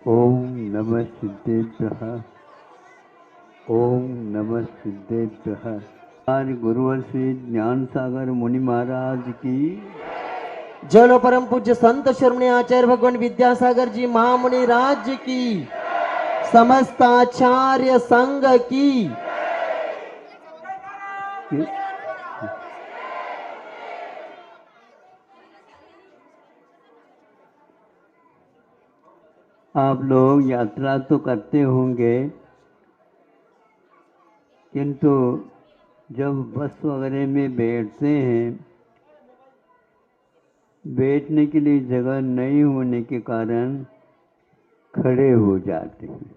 ओम नमः सिद्धेभ्यः। ओम नमः सिद्धेभ्यः। आज गुरुवर श्री ज्ञान सागर मुनि महाराज की जलो परम पूज्य संत शर्मणी आचार्य भगवान विद्यासागर जी महामुनि राज्य की समस्त आचार्य संघ की आप लोग यात्रा तो करते होंगे, किंतु जब बस वगैरह में बैठते हैं, बैठने के लिए जगह नहीं होने के कारण खड़े हो जाते हैं।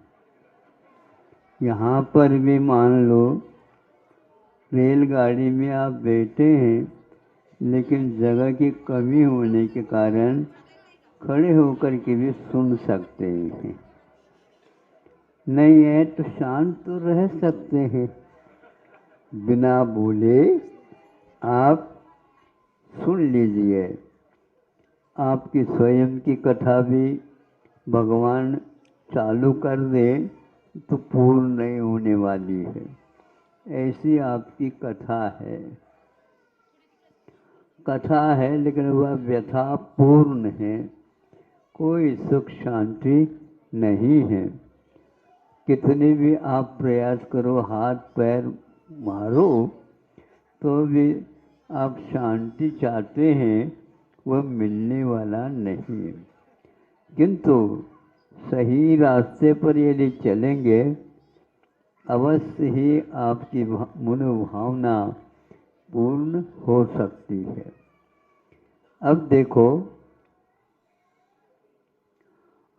यहाँ पर भी मान लो रेलगाड़ी में आप बैठे हैं, लेकिन जगह की कमी होने के कारण खड़े होकर के भी सुन सकते हैं। नहीं है तो शांत तो रह सकते हैं, बिना बोले आप सुन लीजिए। आपकी स्वयं की कथा भी भगवान चालू कर दे तो पूर्ण नहीं होने वाली है। ऐसी आपकी कथा है, लेकिन वह व्यथा पूर्ण है। कोई सुख शांति नहीं है। कितने भी आप प्रयास करो, हाथ पैर मारो, तो भी आप शांति चाहते हैं, वह मिलने वाला नहीं है। किंतु सही रास्ते पर यदि चलेंगे, अवश्य ही आपकी मनोभावना पूर्ण हो सकती है। अब देखो,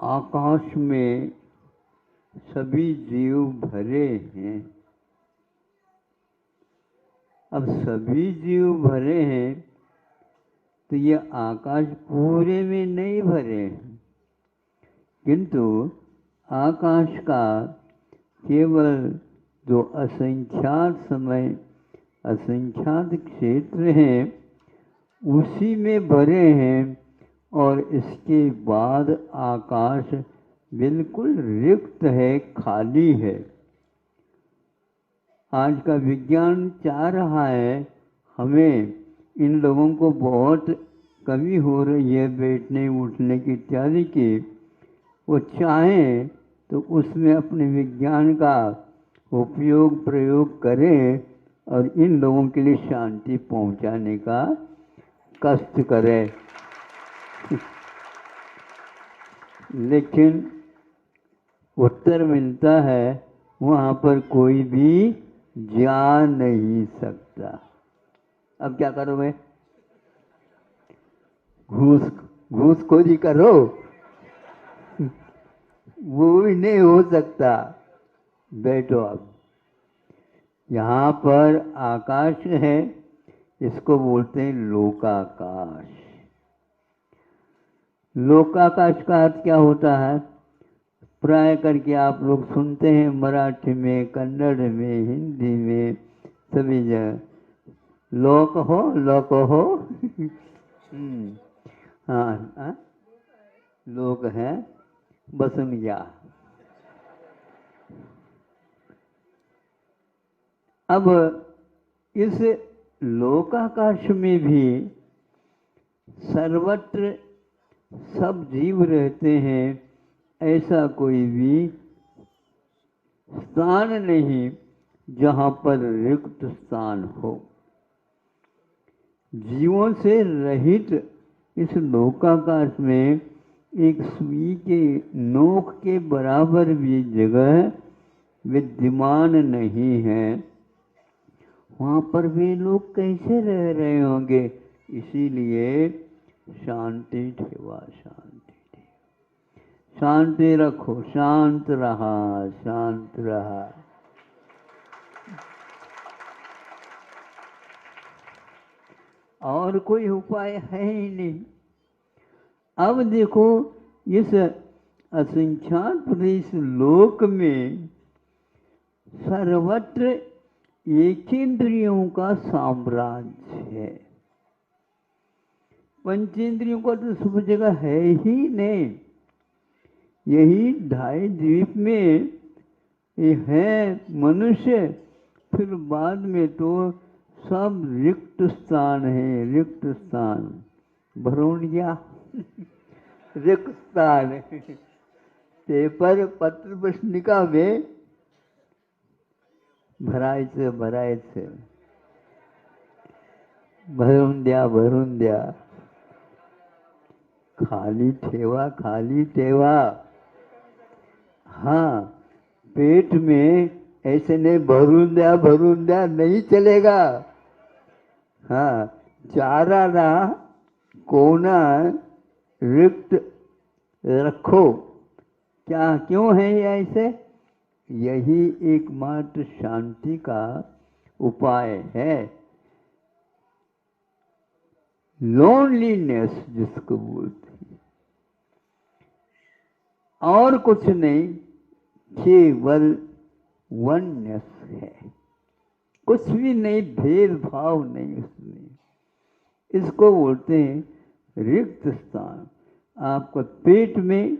आकाश में सभी जीव भरे हैं। अब सभी जीव भरे हैं तो ये आकाश पूरे में नहीं भरे हैं, किंतु आकाश का केवल जो असंख्यात समय असंख्यात क्षेत्र हैं उसी में भरे हैं, और इसके बाद आकाश बिल्कुल रिक्त है, खाली है। आज का विज्ञान चाह रहा है हमें इन लोगों को बहुत कमी हो रही है बैठने उठने की इत्यादि की, वो चाहें तो उसमें अपने विज्ञान का उपयोग प्रयोग करें और इन लोगों के लिए शांति पहुंचाने का कष्ट करें। लेकिन उत्तर मिलता है वहाँ पर कोई भी जा नहीं सकता। अब क्या करोगे? घूसखोरी करो, वो भी नहीं हो सकता। बैठो। अब यहाँ पर आकाश है, इसको बोलते हैं लोकाकाश। लोकाकाश का अर्थ क्या होता है? प्राय करके आप लोग सुनते हैं मराठी में, कन्नड़ में, हिंदी में, सभी जगह लोक हो हाँ हाँ, लोक है, बसुनिया। अब इस लोकाकाश में भी सर्वत्र सब जीव रहते हैं। ऐसा कोई भी स्थान नहीं जहाँ पर रिक्त स्थान हो। जीवों से रहित इस लोकाकाश में एक सुई के नोक के बराबर भी जगह विद्यमान नहीं है। वहाँ पर भी लोग कैसे रह रहे होंगे? इसीलिए शांति ठेवा, शांति रखो, शांत रहा, शांत रहा। और कोई उपाय है ही नहीं। अब देखो, इस असंख्यात प्रदेश लोक में सर्वत्र एक इंद्रियों का साम्राज्य है। पंचेंद्रियों का तो सब जगह है ही नहीं। यही ढाई द्वीप में ये है मनुष्य। फिर बाद में तो सब रिक्त स्थान है, रिक्त स्थान भरून गया रिक्त स्थान पेपर पत्र प्रश्निका में भरायचं भरून द्या खाली ठेवा। हाँ, पेट में ऐसे नहीं भरून द्या नहीं चलेगा। हाँ, चारा ना कोना रिक्त रखो। क्या क्यों है ये ऐसे? यही एकमात्र शांति का उपाय है। लोनलीनेस जिसको बोलते हैं, और कुछ नहीं, केवल वननेस है, कुछ भी नहीं, भेदभाव नहीं उसमें। इसको बोलते हैं रिक्त स्थान। आपका पेट में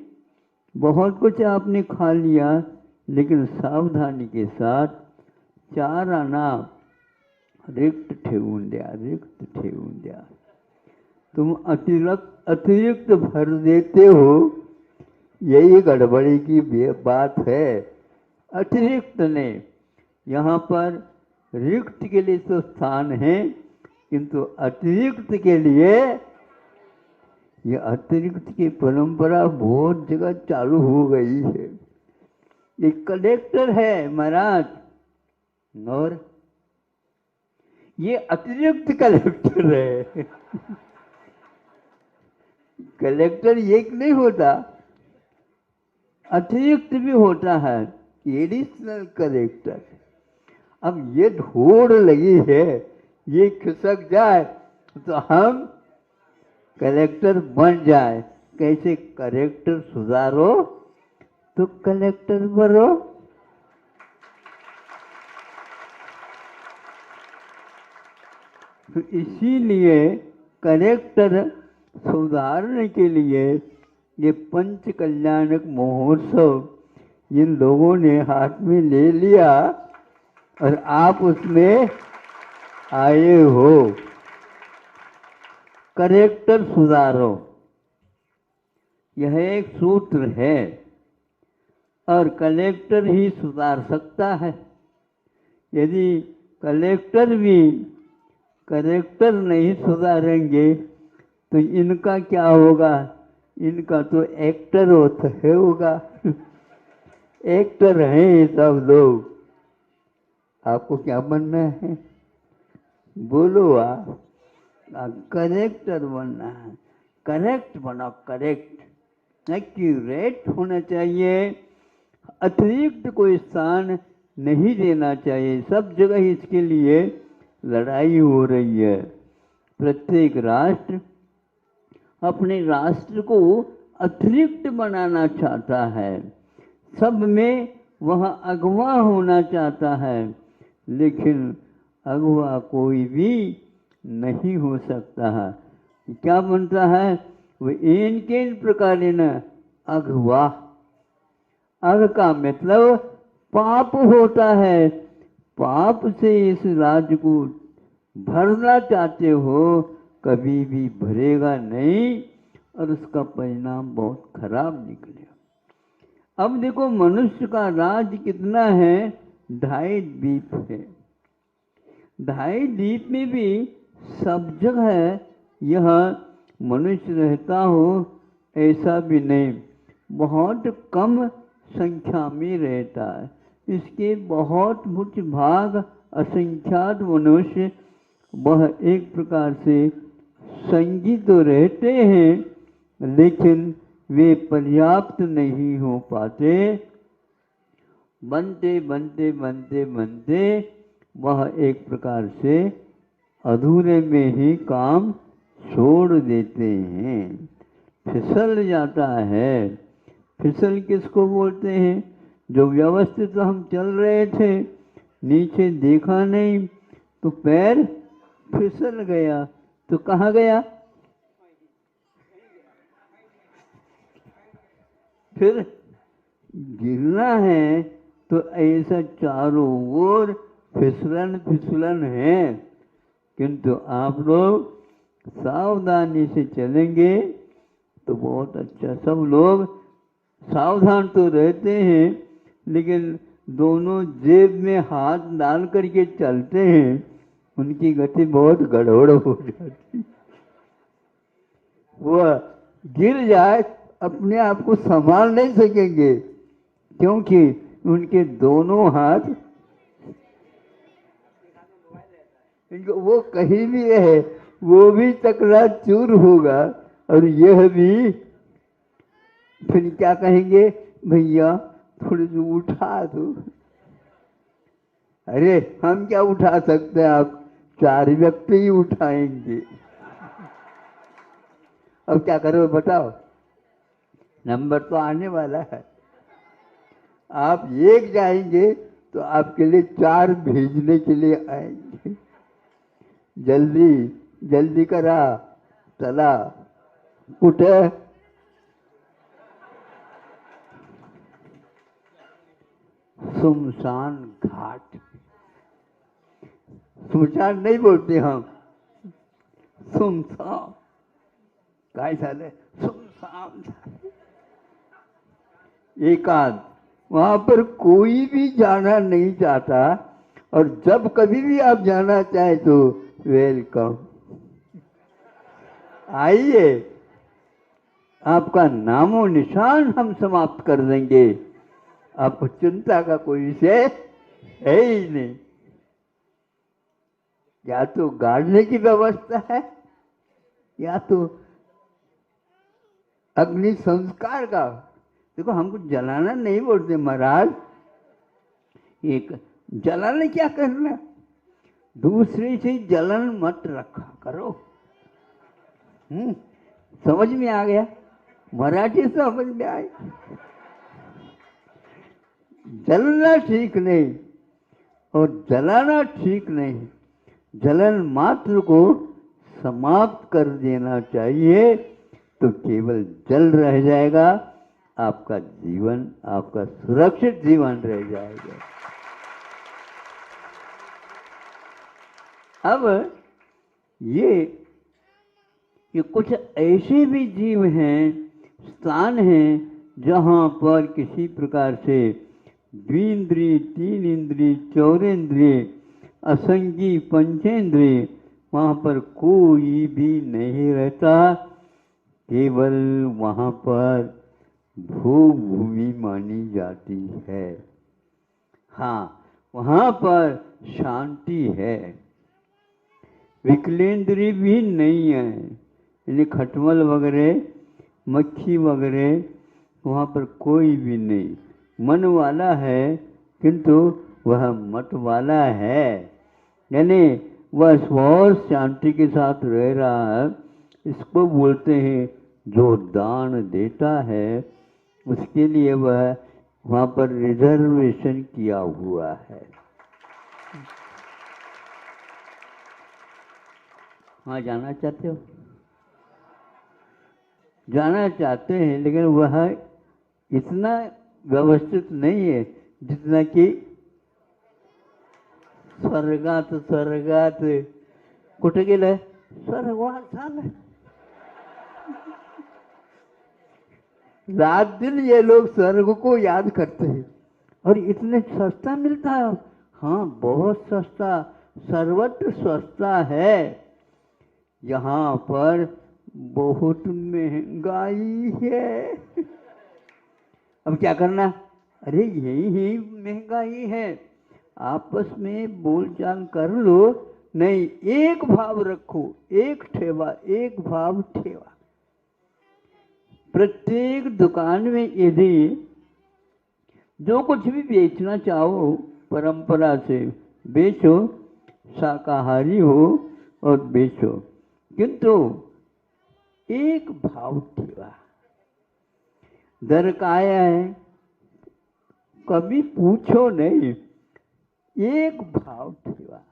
बहुत कुछ आपने खा लिया, लेकिन सावधानी के साथ चार आना रिक्त ठेवून द्या। तुम अतिरिक्त भर देते हो, यही गड़बड़ी की बात है। अतिरिक्त ने यहाँ पर रिक्त के लिए तो स्थान है, किंतु अतिरिक्त के लिए ये अतिरिक्त की परंपरा बहुत जगह चालू हो गई है। ये कलेक्टर है महाराज, और ये अतिरिक्त कलेक्टर है कलेक्टर एक नहीं होता, अतिरिक्त भी होता है, एडिशनल कलेक्टर। अब ये ढोड़ लगी है, ये खिसक जाए तो हम कलेक्टर बन जाए। कैसे? कलेक्टर सुधारो तो कलेक्टर बनो। तो इसीलिए कलेक्टर सुधारने के लिए ये पंच कल्याणक महोत्सव इन लोगों ने हाथ में ले लिया, और आप उसमें आए हो। कलेक्टर सुधारो, यह एक सूत्र है, और कलेक्टर ही सुधार सकता है। यदि कलेक्टर भी कलेक्टर नहीं सुधारेंगे तो इनका क्या होगा? इनका तो एक्टर होगा एक्टर हैं सब लोग। आपको क्या बनना है? बोलो आप। करेक्टर बनना है। करेक्ट बनो, करेक्ट, एक्यूरेट होना चाहिए। अतिरिक्त कोई स्थान नहीं देना चाहिए। सब जगह इसके लिए लड़ाई हो रही है। प्रत्येक राष्ट्र अपने राष्ट्र को अतिरिक्त बनाना चाहता है, सब में वह अगवा होना चाहता है, लेकिन अगवा कोई भी नहीं हो सकता है। क्या बनता है? वो इनके प्रकार न अगवा। अग का मतलब पाप होता है। पाप से इस राज्य को भरना चाहते हो, कभी भी भरेगा नहीं, और उसका परिणाम बहुत खराब निकलेगा। अब देखो, मनुष्य का राज्य कितना है? 2.5 द्वीप है। 2.5 द्वीप में भी सब जगह यह मनुष्य रहता हो ऐसा भी नहीं, बहुत कम संख्या में रहता है। इसके बहुत मुख्य भाग असंख्यात मनुष्य वह एक प्रकार से संगी तो रहते हैं, लेकिन वे पर्याप्त नहीं हो पाते। बनते बनते बनते बनते वह एक प्रकार से अधूरे में ही काम छोड़ देते हैं, फिसल जाता है। फिसल किसको बोलते हैं? जो व्यवस्थित हम चल रहे थे, नीचे देखा नहीं तो पैर फिसल गया, तो कहाँ गया? फिर गिरना है तो ऐसा चारों ओर फिसलन फिसलन है, किंतु आप लोग सावधानी से चलेंगे तो बहुत अच्छा। सब लोग सावधान तो रहते हैं, लेकिन दोनों जेब में हाथ डाल करके चलते हैं, उनकी गति बहुत गड़बड़ हो जाती। वह गिर जाए अपने आप को संभाल नहीं सकेंगे, क्योंकि उनके दोनों हाथ, इनको वो कहीं भी है वो भी चकरा चूर होगा, और यह भी फिर क्या कहेंगे, भैया थोड़ी सी उठा दो। अरे हम क्या उठा सकते हैं, आप 4 व्यक्ति ही उठाएंगे। अब क्या करो बताओ, नंबर तो आने वाला है। आप एक जाएंगे तो आपके लिए 4 भेजने के लिए आएंगे। जल्दी जल्दी करा, चला उठ। सुमसान घाट, सुमसान नहीं बोलते हम, सुमसान काय झालं, सुमसान झालं। एकांत, वहां पर कोई भी जाना नहीं चाहता, और जब कभी भी आप जाना चाहे तो वेलकम, आइए। आपका नामो निशान हम समाप्त कर देंगे, आपको चिंता का कोई विषय है ही नहीं। या तो गाड़ने की व्यवस्था है, या तो अग्नि संस्कार का। देखो हमको जलाना नहीं बोलते महाराज, एक जलाना क्या करना, दूसरे से जलन मत रखा करो। समझ में आ गया, मराठी समझ में आई। जलना ठीक नहीं और जलाना ठीक नहीं, जलन मात्र को समाप्त कर देना चाहिए, तो केवल जल रह जाएगा, आपका जीवन, आपका सुरक्षित जीवन रह जाएगा। अब ये कुछ ऐसे भी जीव हैं, स्थान हैं, जहाँ पर किसी प्रकार से द्विंद्रिय, 3 इंद्रिय, 4 इंद्रिय, असंगी पंचेंद्रिय, वहाँ पर कोई भी नहीं रहता, केवल वहाँ पर भूमि मानी जाती है। हाँ, वहाँ पर शांति है, विकलेंद्रिय भी नहीं है, यानी खटमल वगैरह, मक्खी वगैरह वहाँ पर कोई भी नहीं। मन वाला है, किंतु वह मत वाला है, यानी वह स्वर शांति के साथ रह रहा है। इसको बोलते हैं जो दान देता है, उसके लिए वह वहाँ पर रिजर्वेशन किया हुआ है। वहाँ जाना चाहते हो? जाना चाहते हैं, लेकिन वह इतना व्यवस्थित नहीं है जितना कि स्वर्गात स्वर्गात कुठे गेलं, स्वर्गात झालं। रात दिन ये लोग स्वर्ग को याद करते हैं, और इतने सस्ता मिलता है। हाँ, बहुत सस्ता, सर्वत्र सस्ता है। यहाँ पर बहुत महंगाई है। अब क्या करना, अरे यही महंगाई है, आपस में बोलचाल कर लो, नहीं एक भाव रखो, एक ठेवा, एक भाव ठेवा। प्रत्येक दुकान में यदि जो कुछ भी बेचना चाहो परंपरा से बेचो, शाकाहारी हो और बेचो, किंतु एक भाव ठेवा। दर काय है कभी पूछो नहीं, एक भाव ठेवा।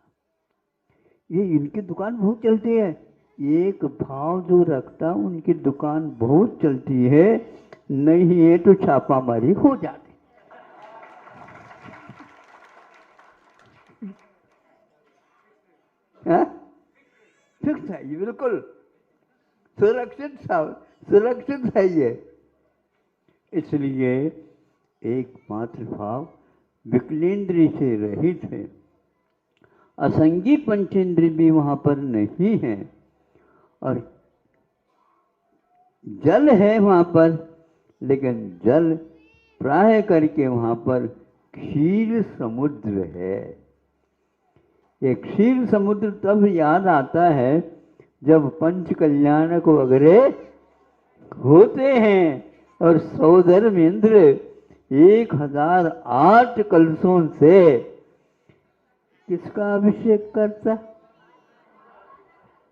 ये इनकी दुकान बहुत चलती है, एक भाव जो रखता उनकी दुकान बहुत चलती है, नहीं है तो छापामारी हो जाती। हाँ? फिक्स है ये, बिल्कुल सुरक्षित है ये। इसलिए एकमात्र भाव विकलेंद्रिय से रहित है, असंगी पंचेंद्रिय भी वहां पर नहीं है, और जल है वहां पर, लेकिन जल प्राय करके वहां पर क्षीर समुद्र है। ये क्षीर समुद्र तब याद आता है जब पंच कल्याणक वगैरह होते हैं और सौधर्मेंद्र 1008 कलशों से किसका अभिषेक करता?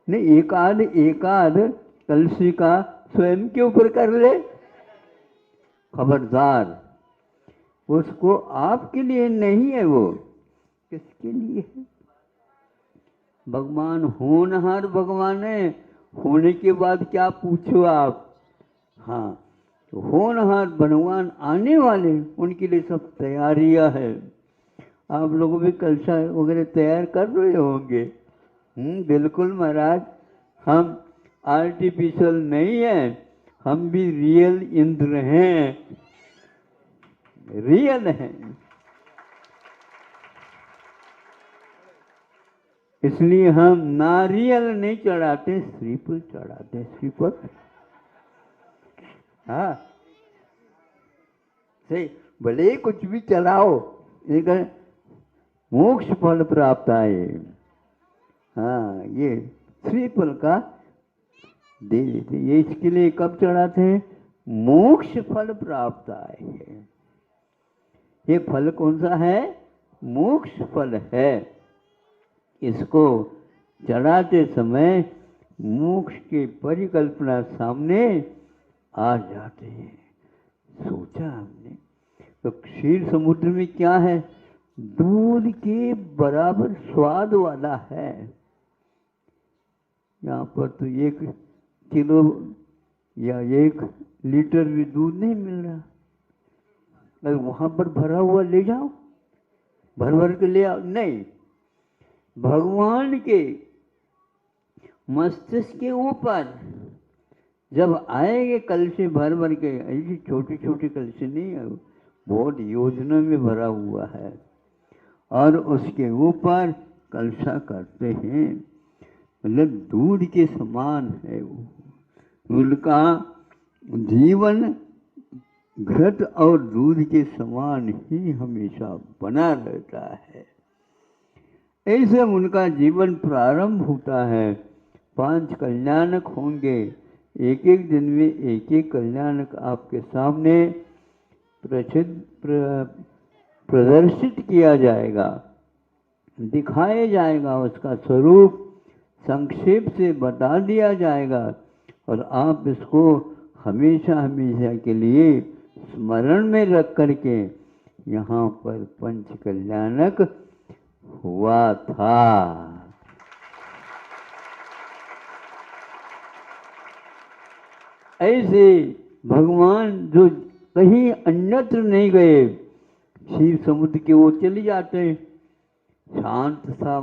नहीं, एकाध कलशी का स्वयं के ऊपर कर ले, खबरदार, उसको आपके लिए नहीं है, वो किसके लिए है? भगवान होनहार भगवान है, होने के बाद क्या पूछो आप। हाँ, तो होनहार भगवान आने वाले, उनके लिए सब तैयारियां है। आप लोग भी कलशा वगैरह तैयार कर रहे होंगे। बिल्कुल महाराज, हम आर्टिफिशियल नहीं है, हम भी रियल इंद्र हैं, रियल हैं। इसलिए हम नारियल नहीं चढ़ाते, श्रीफल चढ़ाते, श्रीफल। हाँ सही, भले ही कुछ भी चलाओ, लेकिन मोक्ष फल प्राप्त आए। हाँ, ये श्रीफल का दे देते, ये इसके लिए कब चढ़ाते हैं? मोक्ष फल प्राप्त आए है। ये फल कौन सा है? मोक्ष फल है। इसको चढ़ाते समय मोक्ष की परिकल्पना सामने आ जाते हैं। सोचा हमने, तो क्षीर समुद्र में क्या है? दूध के बराबर स्वाद वाला है। यहाँ पर तो 1 किलो या 1 लीटर भी दूध नहीं मिल रहा। अगर वहां पर भरा हुआ ले जाओ, भर भर के ले आओ, नहीं, भगवान के मस्तिष्क के ऊपर जब आएंगे कलशे भर भर के, ऐसी छोटी छोटी कलशे नहीं है, बहुत योजना में भरा हुआ है, और उसके ऊपर कलशा करते हैं। मतलब दूध के समान है वो, उनका जीवन घृत और दूध के समान ही हमेशा बना रहता है। ऐसे उनका जीवन प्रारंभ होता है। 5 कल्याणक होंगे, एक एक दिन में एक एक कल्याणक आपके सामने प्रदर्शित किया जाएगा, दिखाया जाएगा, उसका स्वरूप संक्षेप से बता दिया जाएगा, और आप इसको हमेशा हमेशा के लिए स्मरण में रख करके यहाँ पर पंच कल्याणक हुआ था। ऐसे भगवान जो कहीं अन्यत्र नहीं गए, क्षीर समुद्र के वो चले जाते, शांत सा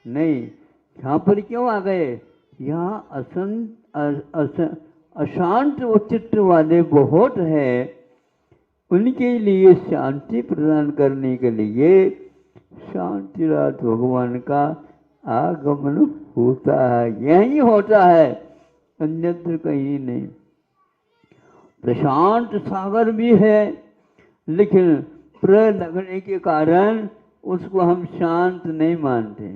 नहीं, यहाँ पर क्यों आ गए? यहाँ अशांत चित्त वाले बहुत है, उनके लिए शांति प्रदान करने के लिए शांतिनाथ भगवान का आगमन होता है। यही होता है, अन्यत्र कहीं नहीं। प्रशांत सागर भी है, लेकिन प्र लगने के कारण उसको हम शांत नहीं मानते।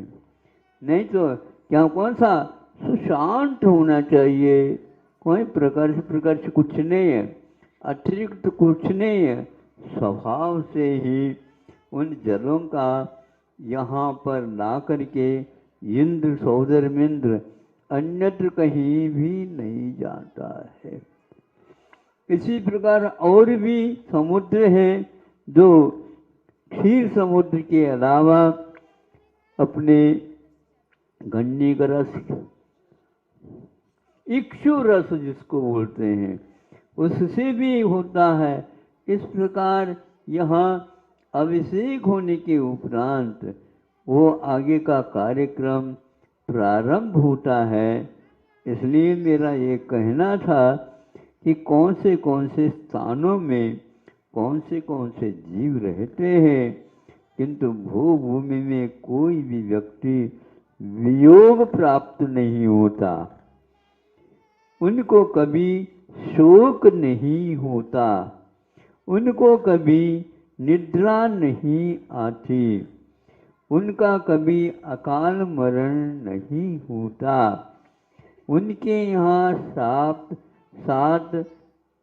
नहीं तो क्या, कौन सा सुशांत होना चाहिए, कोई प्रकर्ष कुछ नहीं है, अतिरिक्त कुछ नहीं है, स्वभाव से ही उन जलों का यहाँ पर ला करके इंद्र सौधर्मेंद्र अन्यत्र कहीं भी नहीं जाता है। इसी प्रकार और भी समुद्र हैं जो क्षीर समुद्र के अलावा अपने गन्ने का रस, इक्षु रस जिसको बोलते हैं, उससे भी होता है। इस प्रकार यहाँ अभिषेक होने के उपरांत वो आगे का कार्यक्रम प्रारंभ होता है। इसलिए मेरा ये कहना था कि कौन से स्थानों में कौन से जीव रहते हैं, किंतु भूभूमि में कोई भी व्यक्ति वियोग प्राप्त नहीं होता, उनको कभी शोक नहीं होता, उनको कभी निद्रा नहीं आती, उनका कभी अकाल मरण नहीं होता, उनके यहाँ सात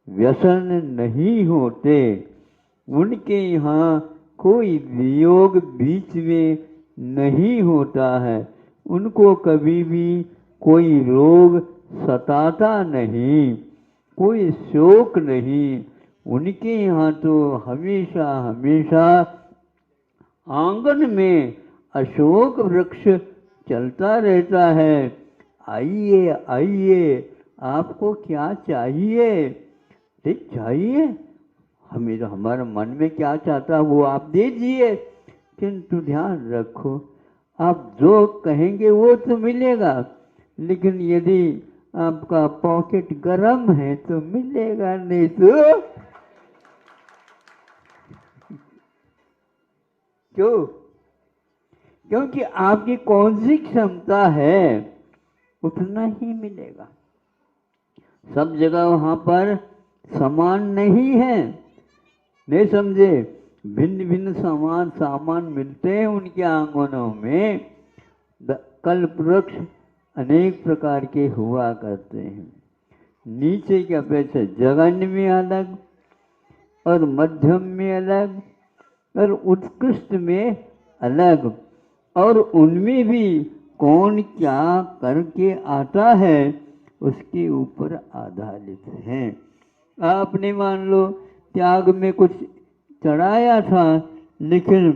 व्यसन नहीं होते, उनके यहाँ कोई वियोग बीच में नहीं होता है, उनको कभी भी कोई रोग सताता नहीं, कोई शोक नहीं। उनके यहाँ तो हमेशा हमेशा आंगन में अशोक वृक्ष चलता रहता है। आइए आइए, आपको क्या चाहिए? ठीक चाहिए, हमारे मन में क्या चाहता है वो आप दीजिए, किंतु ध्यान रखो आप जो कहेंगे वो तो मिलेगा, लेकिन यदि आपका पॉकेट गरम है तो मिलेगा नहीं तो क्यों? क्योंकि आपकी कौन सी क्षमता है उतना ही मिलेगा। सब जगह वहां पर समान नहीं है, नहीं समझे? भिन्न भिन्न सामान मिलते हैं उनके आंगनों में। कल्प वृक्ष अनेक प्रकार के हुआ करते हैं, नीचे की अपेक्षा जघन्य में अलग और मध्यम में अलग और उत्कृष्ट में अलग, और उनमें भी कौन क्या करके आता है उसके ऊपर आधारित है। आपने मान लो त्याग में कुछ चढ़ाया था, लेकिन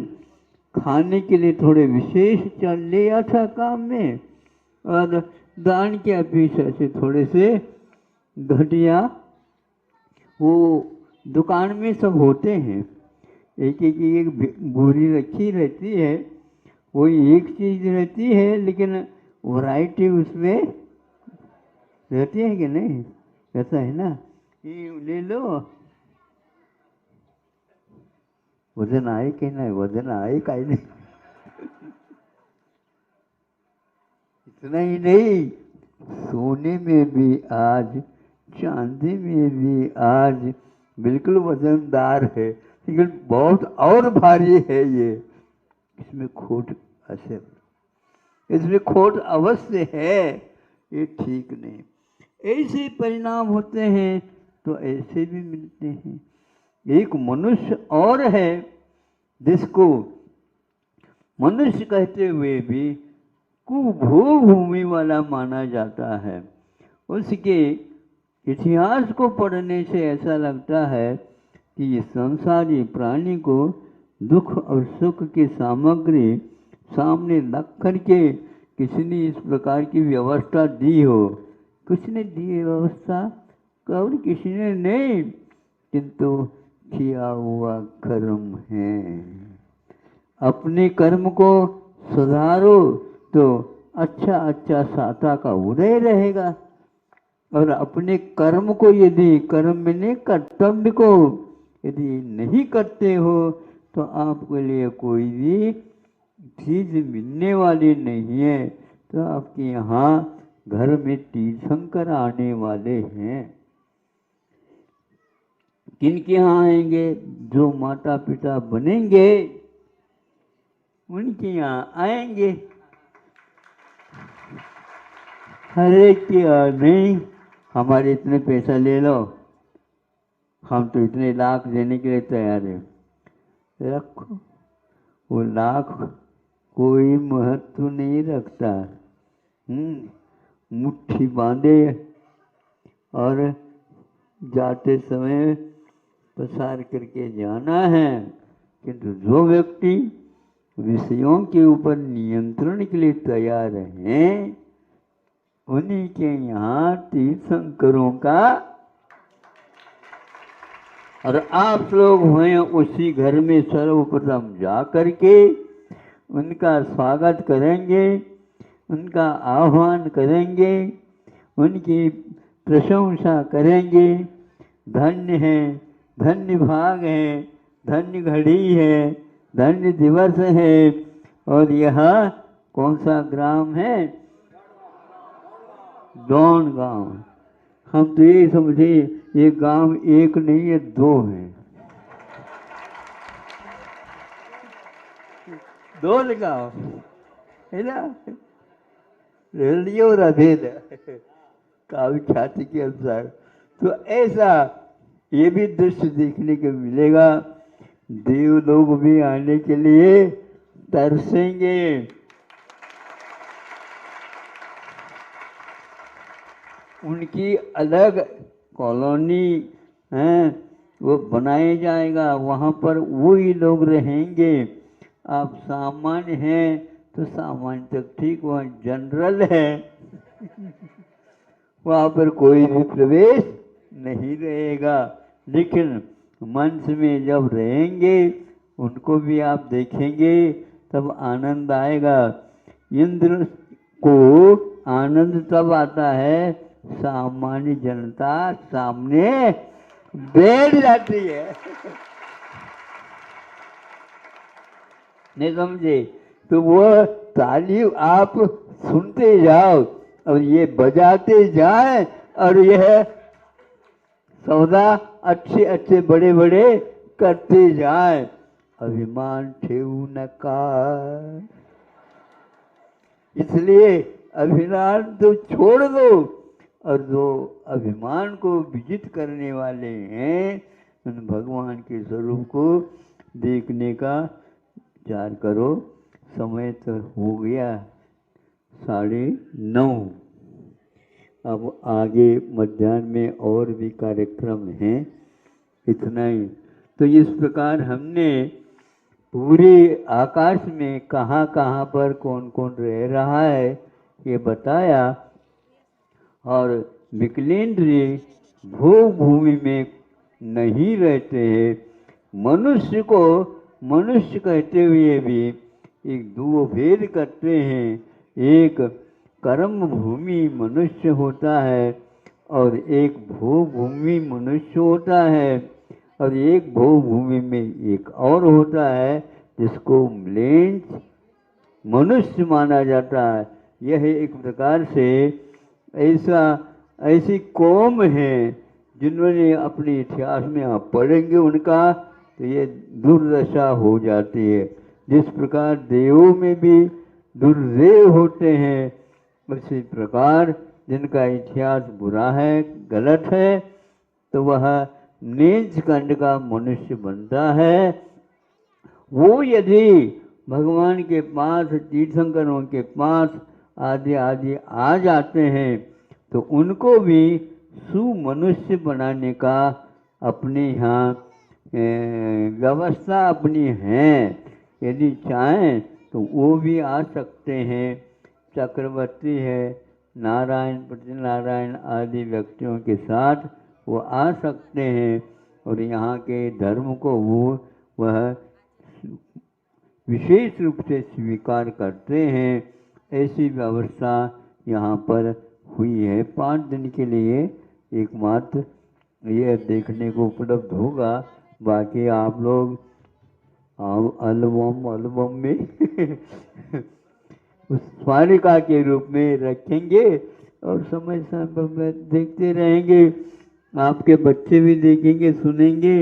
खाने के लिए थोड़े विशेष चल लिया था काम में, और दान के अपेक्षा से थोड़े से घटिया वो दुकान में सब होते हैं, एक बोरी रखी रहती है, वही एक चीज रहती है, लेकिन वैरायटी उसमें रहती है कि नहीं? ऐसा है ना, ये ले लो, वजन आए कि नहीं, वजन आए का नहीं। इतना ही नहीं, सोने में भी आज, चांदी में भी आज बिल्कुल वजनदार है, लेकिन बहुत और भारी है ये, इसमें खोट असर, इसमें खोट अवश्य है, ये ठीक नहीं। ऐसे परिणाम होते हैं तो ऐसे भी मिलते हैं। एक मनुष्य और है जिसको मनुष्य कहते हुए भी कुभूभूमि वाला माना जाता है। उसके इतिहास को पढ़ने से ऐसा लगता है कि ये संसारी प्राणी को दुख और सुख की सामग्री सामने रख करके किसी ने इस प्रकार की व्यवस्था दी हो, किसने दी है व्यवस्था? कभी किसी ने नहीं, किंतु किया हुआ कर्म है। अपने कर्म को सुधारो तो अच्छा अच्छा साता का उदय रहेगा, और अपने कर्म को यदि कर्म में नहीं, कर्तव्य को यदि नहीं करते हो तो आपके लिए कोई भी चीज मिलने वाली नहीं है। तो आपके यहाँ घर में तीर्थंकर आने वाले हैं। किनके यहाँ आएंगे? जो माता पिता बनेंगे उनके यहाँ आएंगे। अरे क्या नहीं, हमारे इतने पैसा ले लो, हम तो इतने लाख देने के लिए तैयार है। रखो, वो लाख कोई महत्व नहीं रखता। मुट्ठी बांधे और जाते समय प्रसार करके जाना है, किंतु जो व्यक्ति विषयों के ऊपर नियंत्रण के लिए तैयार हैं, उन्हीं के यहाँ तीर्थंकरों का, और आप लोग हैं उसी घर में सर्वप्रथम जा करके उनका स्वागत करेंगे। उनका आह्वान करेंगे, उनकी प्रशंसा करेंगे। धन्य है, धन्य भाग है, धन्य घड़ी है, धन्य दिवस है। और यह कौन सा ग्राम है? डॉन गांव। हम तो ये समझे ये गांव एक नहीं है, दो हैं। दो गांव है ना, रेडियो और अभेद काव्य ख्याति के अनुसार। तो ऐसा ये भी दृश्य देखने को मिलेगा। देव लोग भी आने के लिए तरसेंगे। उनकी अलग कॉलोनी है वो बनाया जाएगा, वहाँ पर वही लोग रहेंगे। आप सामान्य हैं तो सामान्य तक ठीक, वहाँ जनरल है वहाँ पर कोई भी प्रवेश नहीं रहेगा। लेकिन मंच में जब रहेंगे उनको भी आप देखेंगे तब आनंद आएगा। इंद्र को आनंद तब आता है सामान्य जनता सामने बैठ जाती है। नहीं समझे? तो वो ताली आप सुनते जाओ और ये बजाते जाए और यह सौदा अच्छे अच्छे बड़े बड़े करते जाए। अभिमान ठेऊ नका, इसलिए अभिमान तो छोड़ दो और जो अभिमान को विजित करने वाले हैं उन भगवान के स्वरूप को देखने का विचार करो। समय तो हो गया 9:30। अब आगे मध्याह्न में और भी कार्यक्रम हैं, इतना ही। तो इस प्रकार हमने पूरे आकाश में कहाँ कहाँ पर कौन कौन रह रहा है ये बताया। और विकलेंद्र भोग भूमि में नहीं रहते हैं। मनुष्य को मनुष्य कहते हुए भी एक दो भेद करते हैं। एक कर्म भूमि मनुष्य होता है और एक भोग भूमि मनुष्य होता है। और एक भोग भूमि में एक और होता है जिसको म्लेच्छ मनुष्य माना जाता है। यह एक प्रकार से ऐसी कौम है जिन्होंने अपने इतिहास में आप पढ़ेंगे उनका तो ये दुर्दशा हो जाती है। जिस प्रकार देवों में भी दुर्देव होते हैं उसी प्रकार जिनका इतिहास बुरा है, गलत है, तो वह नीच खंड का मनुष्य बनता है। वो यदि भगवान के पास, तीर्थंकरों के पास आदि आदि आ जाते हैं तो उनको भी सुमनुष्य बनाने का अपने यहाँ व्यवस्था अपनी है। यदि चाहें तो वो भी आ सकते हैं। चक्रवर्ती है, नारायण प्रत्यनारायण आदि व्यक्तियों के साथ वो आ सकते हैं और यहाँ के धर्म को वह विशेष रूप से स्वीकार करते हैं। ऐसी व्यवस्था यहाँ पर हुई है। 5 दिन के लिए एकमात्र यह देखने को उपलब्ध होगा। बाकी आप लोग एल्बम में उस स्मारिका के रूप में रखेंगे और समय समय पर देखते रहेंगे। आपके बच्चे भी देखेंगे, सुनेंगे,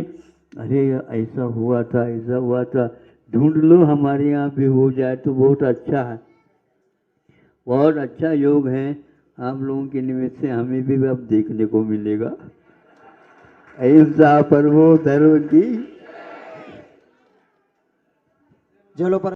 अरे ऐसा हुआ था, ऐसा हुआ था, ढूंढ लो हमारे यहाँ भी हो जाए तो बहुत अच्छा है। बहुत अच्छा योग है। आप लोगों के निमित्त से हमें भी अब देखने को मिलेगा। अहिंसा परमो धर्म की। जो लोग